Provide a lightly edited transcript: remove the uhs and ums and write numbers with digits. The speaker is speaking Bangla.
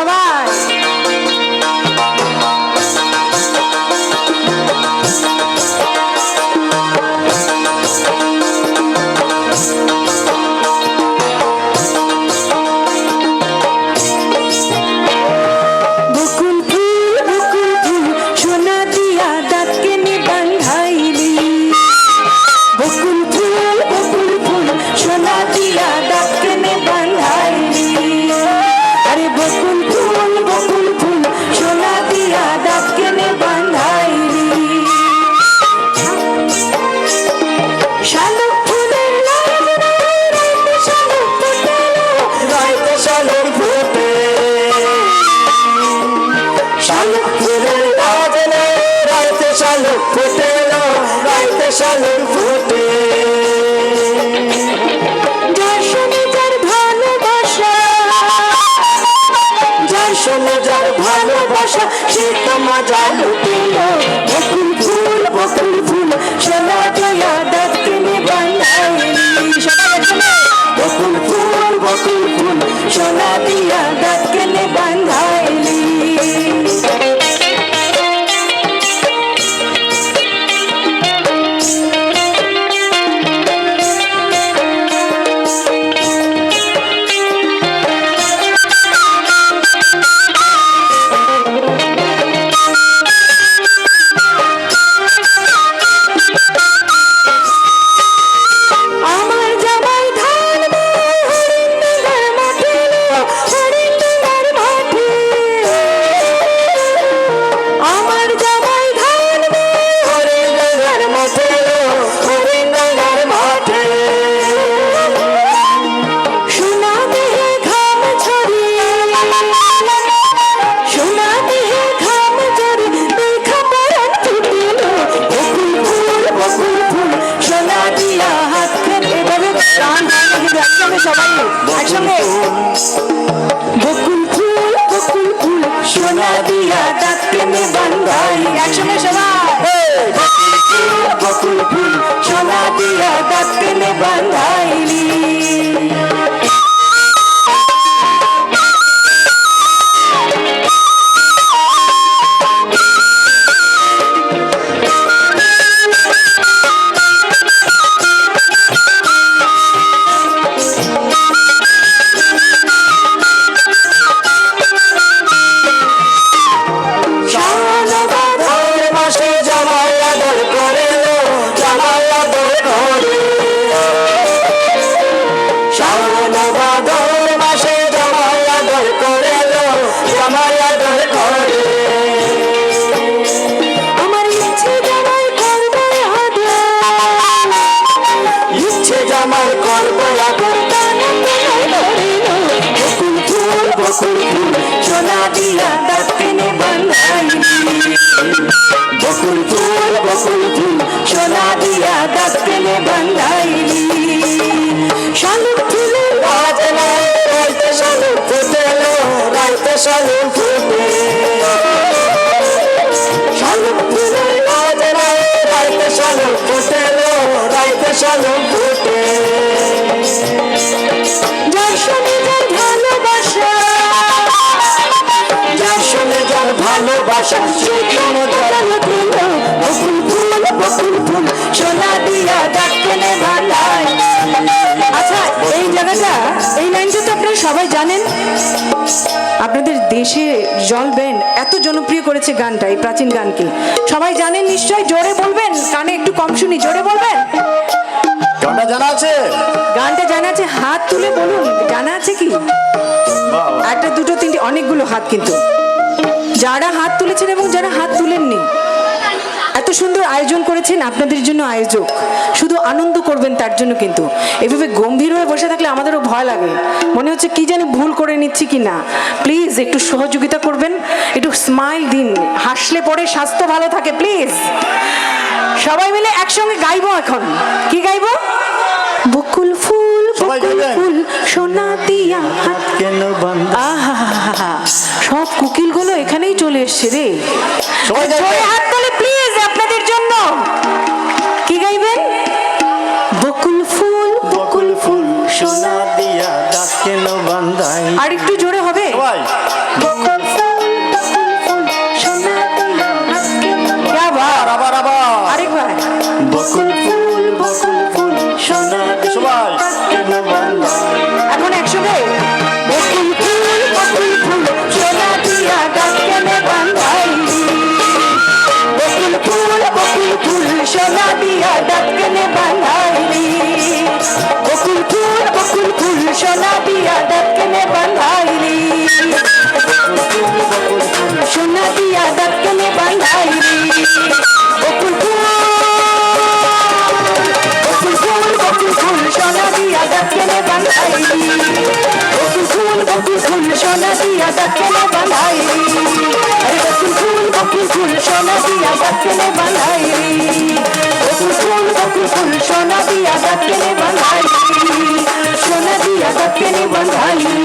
সবাই। ভালোবাসা সে তো মজা লুটিল বকুল ফুল সোনা দিয়া দাঁত কিনে বাঁধাইলি বকুল ফুল সোনা দিয়া দাঁত কিনে বাঁধাইলি বকুল ফুল সোনা দিয়া দাঁত কিনে বাঁধাইলি একসঙ্গে সবাই বকুল ফুল সোনা দিয়া দাঁত কিনে বাঁধাইলি সোনা দিয়া দাঁত কিনে বাঁধাইলি বকুল ফুল সোনা দিয়া দাঁত কিনে বাঁধাইলি শালুক ফুলের বাজনায় রাইতে শালুক ফুটেলো রাইতে শালুক ফুটে শালুক ফুলের বাজনায় রাইতে শালুক ফুটেলো রাইতে শালুক ফুটে যার সঙ্গে যার ভালোবাসা ভালোবাসা বকুল ফুল সোনা দিয়া দাঁত কিনে বাঁধাইলি আচ্ছা এই জায়গাটা এই লাইনটা তো আপনারা সবাই জানেন আপনাদের দেশে জল ব্যান্ড এত জনপ্রিয় করেছে গানটা এই প্রাচীন গানকে সবাই জানেন নিশ্চয়ই জোরে বলবেন কানে একটু কম শুনি জোরে বলবেন গানটা জানা আছে গানটা জানা আছে হাত তুলে বলুন জানা আছে কি একটা দুটো তিনটে অনেকগুলো হাত কিন্তু যারা হাত তুলেছেন এবং যারা হাত তুলেননি এত সুন্দর আয়োজন করেছেন আপনাদের জন্য আয়োজক শুধু আনন্দ করবেন তার জন্য কিন্তু এভাবে গম্ভীর হয়ে বসে থাকলে আমাদেরও ভয় লাগে মনে হচ্ছে কি জানি ভুল করে নিচ্ছি কি না প্লিজ একটু সহযোগিতা করবেন একটু স্মাইল দিন হাসলে পরে স্বাস্থ্য ভালো থাকে প্লিজ সবাই মিলে একসঙ্গে গাইবো এখন কি গাইবো বকুল ফুল সোনা দিয়া হাত কেন বাঁধা সব কুকিলগুলো এখানেই চলে এসছে রে জোরে হাত তালে প্লিজ আপনাদের জন্য কি গাইবেন বকুল ফুল সোনা দিয়া দাঁত কেন বাঁধাই আর একটু জোরে হবে क्या बात, আবার আবার আরেকবার। বকুল ফুল সোনা সবাই এখন একসঙ্গে বকুল ফুল সোনা দিয়া গাছ কেনে বাঁধাইলি, বকুল ফুল সোনা দিয়া গাছ কেনে বাঁধাইলি, বকুল ফুল সোনা দিয়া গাছ কেনে বাঁধাইলি, সোনা দিয়া গাছ কেনে বাঁধাইলি, বকুল ফুল সোনা দিয়া গাছ কেনে বাঁধাইলি, বকুল ফুল সোনা দিয়া গাছ কেনে বাঁধাইলি, আরে বকুল ফুল সোনা দিয়া গাছ কেনে বাঁধাইলি, বকুল ফুল সোনা দিয়া গাছ কেনে বাঁধাইলি, সোনা দিয়া গাছ কেনে বাঁধাইলি,